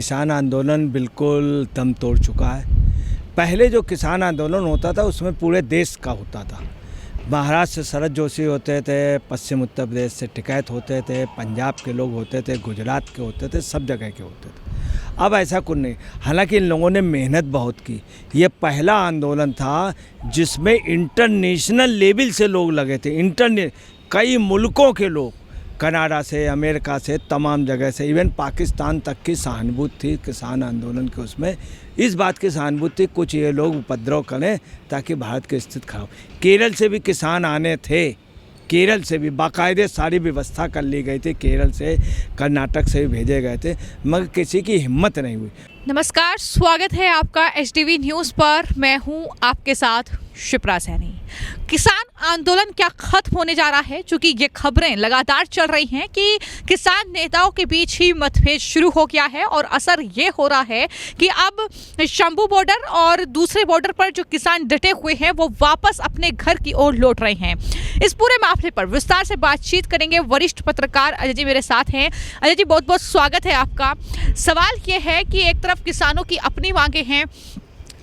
किसान आंदोलन बिल्कुल दम तोड़ चुका है। पहले जो किसान आंदोलन होता था उसमें पूरे देश का होता था। महाराष्ट्र से शरद जोशी होते थे, पश्चिम उत्तर प्रदेश से टिकैत होते थे, पंजाब के लोग होते थे, गुजरात के होते थे, सब जगह के होते थे। अब ऐसा कुछ नहीं। हालांकि इन लोगों ने मेहनत बहुत की। ये पहला आंदोलन था जिसमें इंटरनेशनल लेवल से लोग लगे थे। कई मुल्कों के लोग, कनाडा से, अमेरिका से, तमाम जगह से, इवन पाकिस्तान तक की सहानुभूति थी किसान आंदोलन के। उसमें इस बात की सहानुभूति थी कुछ ये लोग उपद्रव करें ताकि भारत की स्थिति खराब। केरल से भी किसान आने थे, केरल से भी बाकायदे सारी व्यवस्था कर ली गई थी। केरल से, कर्नाटक से भी भेजे गए थे, मगर किसी की हिम्मत नहीं हुई। नमस्कार, स्वागत है आपका एचटीवी न्यूज़ पर। मैं हूं आपके साथ शिप्रा सैनी। किसान आंदोलन क्या खत्म होने जा रहा है? चूंकि ये खबरें लगातार चल रही हैं कि किसान नेताओं के बीच ही मतभेद शुरू हो गया है और असर ये हो रहा है कि अब शंभू बॉर्डर और दूसरे बॉर्डर पर जो किसान डटे हुए हैं वो वापस अपने घर की ओर लौट रहे हैं। इस पूरे मामले पर विस्तार से बातचीत करेंगे। वरिष्ठ पत्रकार अजय जी मेरे साथ हैं। अजय जी, बहुत बहुत स्वागत है आपका। सवाल ये है कि एक तरफ किसानों की अपनी मांगे हैं,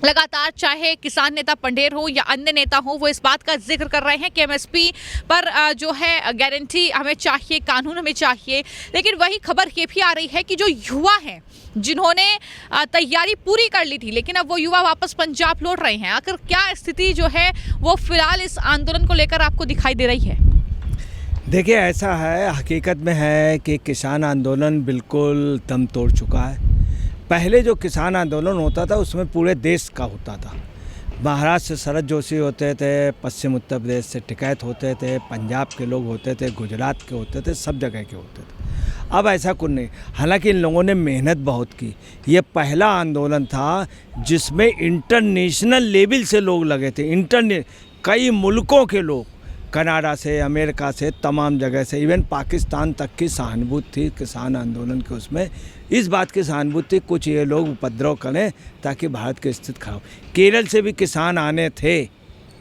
लगातार चाहे किसान नेता पंडेर हो या अन्य नेता हो, वो इस बात का जिक्र कर रहे हैं कि एमएसपी पर जो है गारंटी हमें चाहिए, कानून हमें चाहिए। लेकिन वही खबर ये भी आ रही है कि जो युवा हैं जिन्होंने तैयारी पूरी कर ली थी, लेकिन अब वो युवा वापस पंजाब लौट रहे हैं। आखिर क्या स्थिति जो है वो फिलहाल इस आंदोलन को लेकर आपको दिखाई दे रही है? देखिए, ऐसा है, हकीकत में है कि किसान आंदोलन बिल्कुल दम तोड़ चुका है। पहले जो किसान आंदोलन होता था उसमें पूरे देश का होता था। महाराष्ट्र से शरद जोशी होते थे, पश्चिम उत्तर प्रदेश से टिकैत होते थे, पंजाब के लोग होते थे, गुजरात के होते थे, सब जगह के होते थे। अब ऐसा कुछ नहीं। हालांकि इन लोगों ने मेहनत बहुत की। ये पहला आंदोलन था जिसमें इंटरनेशनल लेवल से लोग लगे थे। कई मुल्कों के लोग, कनाडा से, अमेरिका से, तमाम जगह से, इवन पाकिस्तान तक की सहानुभूति थी किसान आंदोलन के। उसमें इस बात की सहानुभूति थी कुछ ये लोग उपद्रव करें ताकि भारत की स्थिति खराब। केरल से भी किसान आने थे,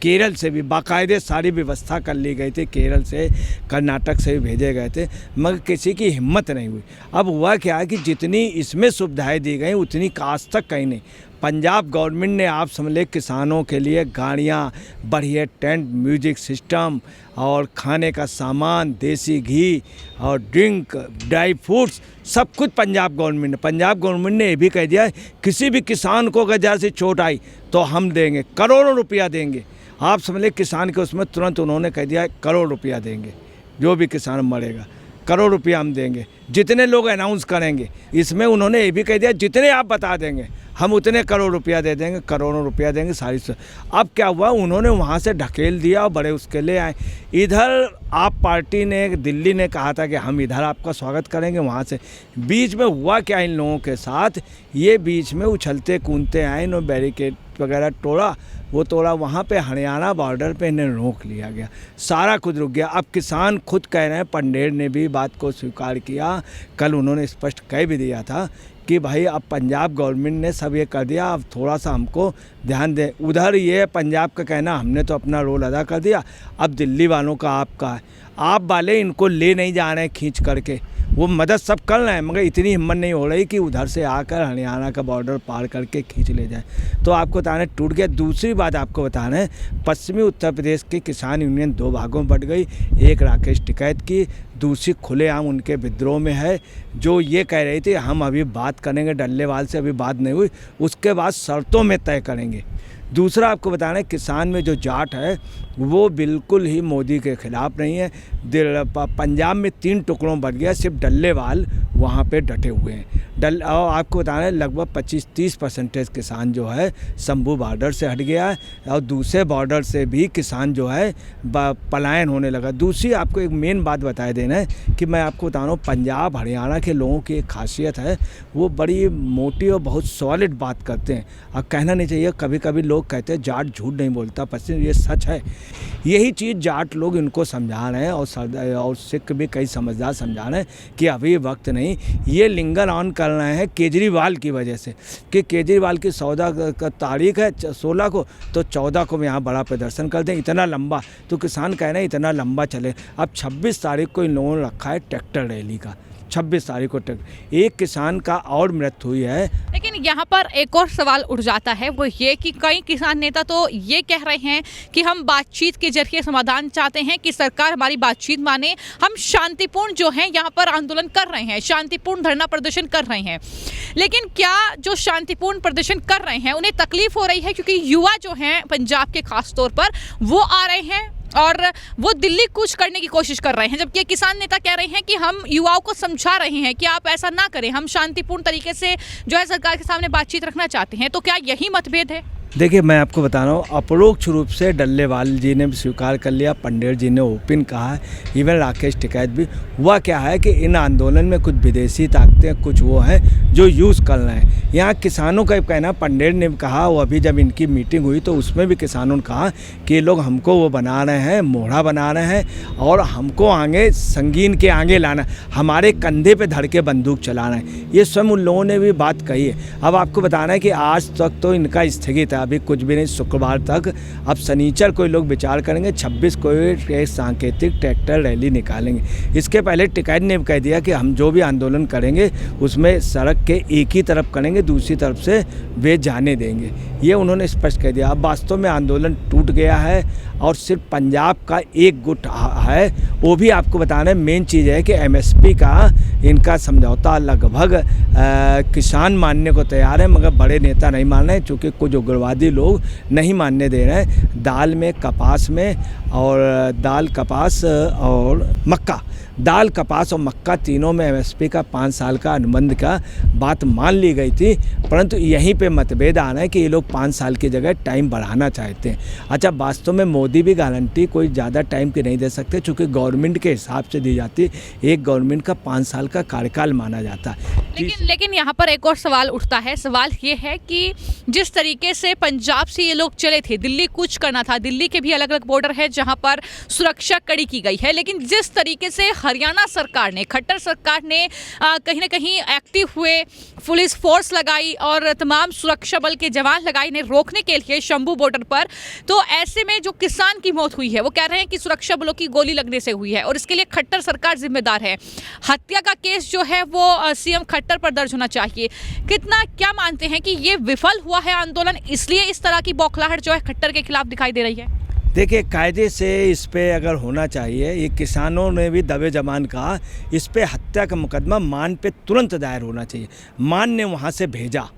केरल से भी बाकायदे सारी व्यवस्था कर ली गई थी। केरल से, कर्नाटक से भी भेजे गए थे, मगर किसी की हिम्मत नहीं हुई। अब हुआ क्या है कि जितनी इसमें सुविधाएं दी गई उतनी आज तक कहीं नहीं। पंजाब गवर्नमेंट ने, आप समझ लें, किसानों के लिए गाड़ियाँ, बढ़िया टेंट, म्यूजिक सिस्टम और खाने का सामान, देसी घी और ड्रिंक, ड्राई फ्रूट्स, सब कुछ पंजाब गवर्नमेंट ने ये भी कह दिया है किसी भी किसान को अगर ज़रा सी चोट आई तो हम देंगे, करोड़ों रुपया देंगे। आप समझ लें, किसान के उसमें तुरंत उन्होंने कह दिया है करोड़ रुपया देंगे, जो भी किसान मरेगा करोड़ रुपया हम देंगे। जितने लोग अनाउंस करेंगे, इसमें उन्होंने ये भी कह दिया जितने आप बता देंगे हम उतने करोड़ रुपया दे देंगे, करोड़ों रुपया देंगे सारी। अब क्या हुआ, उन्होंने वहाँ से ढकेल दिया और बड़े उसके ले आए। इधर आप पार्टी ने, दिल्ली ने कहा था कि हम इधर आपका स्वागत करेंगे, वहाँ से बीच में हुआ क्या इन लोगों के साथ, ये बीच में उछलते कूदते आए, इन्होंने बैरिकेड वगैरह तोड़ा, वहाँ पे हरियाणा बॉर्डर पे इन्हें रोक लिया गया, सारा कुछ रुक गया। अब किसान खुद कह रहे हैं, पंडेर ने भी बात को स्वीकार किया, कल उन्होंने स्पष्ट कह भी दिया था कि भाई अब पंजाब गवर्नमेंट ने सब ये कर दिया, अब थोड़ा सा हमको ध्यान दें। उधर ये पंजाब का कहना हमने तो अपना रोल अदा कर दिया, अब दिल्ली वालों का आपका है। आप वाले इनको ले नहीं जा रहे हैं खींच करके, वो मदद सब कर रहे हैं, मगर इतनी हिम्मत नहीं हो रही कि उधर से आकर हरियाणा का बॉर्डर पार करके खींच ले जाए। तो आपको बताना टूट गया। दूसरी बात आपको बताना है, पश्चिमी उत्तर प्रदेश की किसान यूनियन दो भागों में बट गई। एक राकेश टिकैत की, दूसरी खुलेआम उनके विद्रोह में है, जो ये कह रही थी हम अभी बात करेंगे, डल्लेवाल से अभी बात नहीं हुई, उसके बाद शर्तों में तय करेंगे। दूसरा आपको बताना है, किसान में जो जाट है वो बिल्कुल ही मोदी के खिलाफ नहीं है। पंजाब में 3 टुकड़ों बट गया, सिर्फ डल्लेवाल वहाँ पे डटे हुए हैं। और आपको बताना है लगभग 25-30% किसान जो है शंभू बॉर्डर से हट गया है और दूसरे बॉर्डर से भी किसान जो है पलायन होने लगा। दूसरी आपको एक मेन बात बताए देना है कि मैं आपको बता रहा हूँ, पंजाब हरियाणा के लोगों की एक खासियत है, वो बड़ी मोटी और बहुत सॉलिड बात करते हैं। अब कहना नहीं चाहिए, कभी कभी लोग कहते हैं जाट झूठ नहीं बोलता, पश्चिम, ये सच है। यही चीज़ जाट लोग इनको समझा रहे हैं और सिख भी कई समझदार समझा रहे हैं कि अभी वक्त नहीं। ये लिंगर ऑन कर रहे हैं केजरीवाल की वजह से, कि केजरीवाल की 14 का तारीख है 16 को, तो 14 को यहाँ बड़ा प्रदर्शन कर दें, इतना लंबा। तो किसान कह रहे हैं इतना लंबा चले। अब 26 तारीख को इन लोगों ने रखा है ट्रैक्टर रैली का, 26 तारीख को एक किसान का और मृत्यु हुई है। लेकिन यहाँ पर एक और सवाल उठ जाता है, वो ये कि कई किसान नेता तो ये कह रहे हैं कि हम बातचीत के जरिए समाधान चाहते हैं, कि सरकार हमारी बातचीत माने, हम शांतिपूर्ण जो है यहाँ पर आंदोलन कर रहे हैं, शांतिपूर्ण धरना प्रदर्शन कर रहे हैं। लेकिन क्या जो शांतिपूर्ण प्रदर्शन कर रहे हैं उन्हें तकलीफ हो रही है, क्योंकि युवा जो हैं पंजाब के खास तौर पर वो आ रहे हैं और वो दिल्ली कूच करने की कोशिश कर रहे हैं, जबकि किसान नेता कह रहे हैं कि हम युवाओं को समझा रहे हैं कि आप ऐसा ना करें, हम शांतिपूर्ण तरीके से जो है सरकार के सामने बातचीत रखना चाहते हैं। तो क्या यही मतभेद है? देखिए, मैं आपको बता रहा हूँ, अपरोक्ष रूप से डल्लेवाल जी ने भी स्वीकार कर लिया, पंडित जी ने ओपन कहा है, इवन राकेश टिकैत भी। हुआ क्या है कि इन आंदोलन में कुछ विदेशी ताकतें, कुछ वो हैं जो यूज़ कर रहे हैं। यहाँ किसानों का कहना, पंडित ने कहा, वो अभी जब इनकी मीटिंग हुई तो उसमें भी किसानों ने कहा कि ये लोग हमको वो बना रहे हैं, मोहरा बना रहे हैं और हमको आगे संगीन के आगे लाना, हमारे कंधे पे धर के बंदूक चला रहे हैं। ये स्वयं उन लोगों ने भी बात कही है। अब आपको बताना है कि आज तक तो इनका स्थगित है, अभी कुछ भी नहीं, शुक्रवार तक। अब शनिचर को लोग विचार करेंगे, 26 को एक सांकेतिक ट्रैक्टर रैली निकालेंगे। इसके पहले टिकैत ने कह दिया कि हम जो भी आंदोलन करेंगे उसमें सड़क के एक ही तरफ करेंगे, दूसरी तरफ से वे जाने देंगे, ये उन्होंने स्पष्ट कह दिया। अब वास्तव में आंदोलन टूट गया है और सिर्फ पंजाब का एक गुट है। वो भी आपको बताना है, मेन चीज़ है कि MSP का इनका समझौता लगभग किसान मानने को तैयार है, मगर बड़े नेता नहीं मान रहे हैं, चूँकि कुछ उग्रवादी लोग नहीं मानने दे रहे हैं। दाल में, कपास में, और दाल, कपास और मक्का, दाल, कपास और मक्का तीनों में MSP का 5 साल का अनुबंध का बात मान ली गई थी, परंतु यहीं पे मतभेद आ रहा है कि ये लोग 5 साल की जगह टाइम बढ़ाना चाहते हैं। अच्छा, वास्तव में मोदी भी गारंटी कोई ज़्यादा टाइम की नहीं दे सकते, चूँकि गवर्नमेंट के हिसाब से दी जाती है। एक गवर्नमेंट का 5 साल का कार्यकाल माना जाता है। लेकिन यहाँ पर एक और सवाल उठता है। सवाल ये है कि जिस तरीके से पंजाब से ये लोग चले थे, दिल्ली कूच करना था, दिल्ली के भी अलग अलग बॉर्डर है जहाँ पर सुरक्षा कड़ी की गई है, लेकिन जिस तरीके से हरियाणा सरकार ने, खट्टर सरकार ने कहीं ना कहीं एक्टिव हुए, पुलिस फोर्स लगाई और तमाम सुरक्षा बल के जवान लगाए इन्हें रोकने के लिए शंभू बॉर्डर पर, तो ऐसे में जो किसान की मौत हुई है वो कह रहे हैं कि सुरक्षा बलों की गोली लगने से हुई है और इसके लिए खट्टर सरकार जिम्मेदार है। हत्या का केस जो है वो CM खट्टर पर दर्ज होना चाहिए। क्या मानते हैं कि ये विफल हुआ है आंदोलन, इसलिए इस तरह की बौखलाहट जो है खट्टर के खिलाफ दिखाई दे रही है? देखिए, कायदे से इस पे अगर होना चाहिए, ये किसानों ने भी दबे जमान कहा, इस पे हत्या का मुकदमा मान पे तुरंत दायर होना चाहिए। मान ने वहाँ से भेजा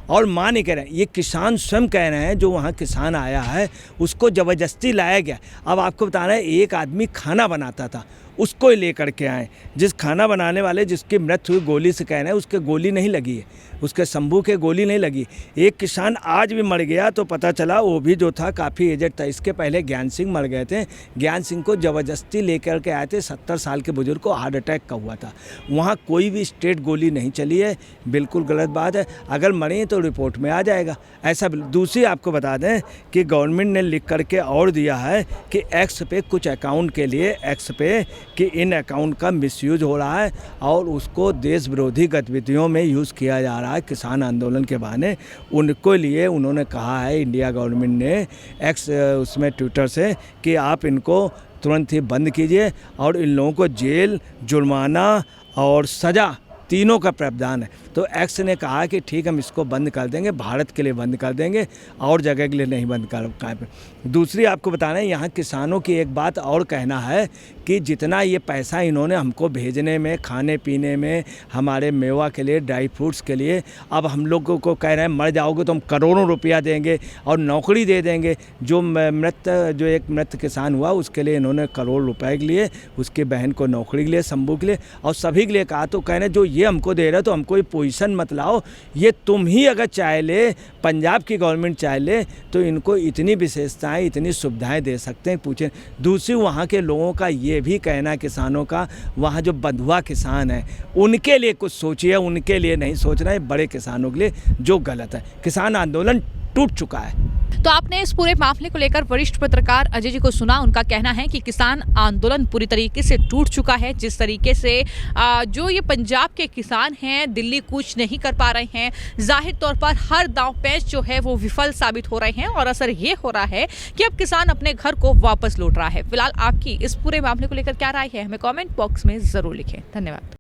और मान ही कह रहे हैं, ये किसान स्वयं कह रहे हैं, जो वहाँ किसान आया है उसको ज़बरदस्ती लाया गया। अब आपको बता रहे हैं, एक आदमी खाना बनाता था, उसको ही लेकर के आए। जिस खाना बनाने वाले जिसकी मृत्यु हुई गोली से कह रहे हैं, उसके गोली नहीं लगी है, उसके शंभू के गोली नहीं लगी। एक किसान आज भी मर गया तो पता चला वो भी जो था काफ़ी एजेड था। इसके पहले ज्ञान सिंह मर गए थे, ज्ञान सिंह को ज़बरदस्ती लेकर के आए थे, 70 साल के बुजुर्ग को हार्ट अटैक का हुआ था। वहाँ कोई भी स्ट्रेट गोली नहीं चली है, बिल्कुल गलत बात है। अगर मरे तो रिपोर्ट में आ जाएगा ऐसा। दूसरी आपको बता दें कि गवर्नमेंट ने लिख करके और दिया है कि एक्स पे, कुछ अकाउंट के लिए एक्स पे, कि इन अकाउंट का मिसयूज हो रहा है और उसको देश विरोधी गतिविधियों में यूज़ किया जा रहा है किसान आंदोलन के बहाने। उनको लिए उन्होंने कहा है, इंडिया गवर्नमेंट ने एक्स उसमें ट्विटर से, कि आप इनको तुरंत ही बंद कीजिए और इन लोगों को जेल, जुर्माना और सज़ा तीनों का प्रावधान है। तो एक्स ने कहा कि ठीक, हम इसको बंद कर देंगे, भारत के लिए बंद कर देंगे और जगह के लिए नहीं बंद कर। दूसरी आपको बताना है, यहाँ किसानों की एक बात और कहना है कि जितना ये पैसा इन्होंने हमको भेजने में, खाने पीने में, हमारे मेवा के लिए, ड्राई फ्रूट्स के लिए, अब हम लोगों को कह रहे हैं मर जाओगे तो हम करोड़ों रुपया देंगे और नौकरी दे देंगे। जो एक मृत किसान हुआ उसके लिए इन्होंने करोड़ रुपए के लिए, उसकी बहन को नौकरी के लिए, शंभू के लिए और सभी के लिए कहा। तो कह रहे जो ये हमको दे रहे हो तो हमको ये पोजीशन मत लाओ, ये तुम ही अगर चाहे ले, पंजाब की गवर्नमेंट चाहे ले, तो इनको इतनी विशेषताएं, इतनी सुविधाएं दे सकते हैं, पूछें। दूसरी वहाँ के लोगों का ये भी कहना है, किसानों का, वहाँ जो बंधुआ किसान है उनके लिए कुछ सोचिए, उनके लिए नहीं सोच रहे हैं, बड़े किसानों के लिए, जो गलत है। किसान आंदोलन टूट चुका है। तो आपने इस पूरे मामले को लेकर वरिष्ठ पत्रकार अजय जी को सुना। उनका कहना है कि किसान आंदोलन पूरी तरीके से टूट चुका है। जिस तरीके से जो ये पंजाब के किसान हैं दिल्ली कूच नहीं कर पा रहे हैं, जाहिर तौर पर हर दांव पेच जो है वो विफल साबित हो रहे हैं और असर ये हो रहा है कि अब किसान अपने घर को वापस लौट रहा है। फिलहाल आपकी इस पूरे मामले को लेकर क्या राय है, हमें कॉमेंट बॉक्स में ज़रूर लिखें। धन्यवाद।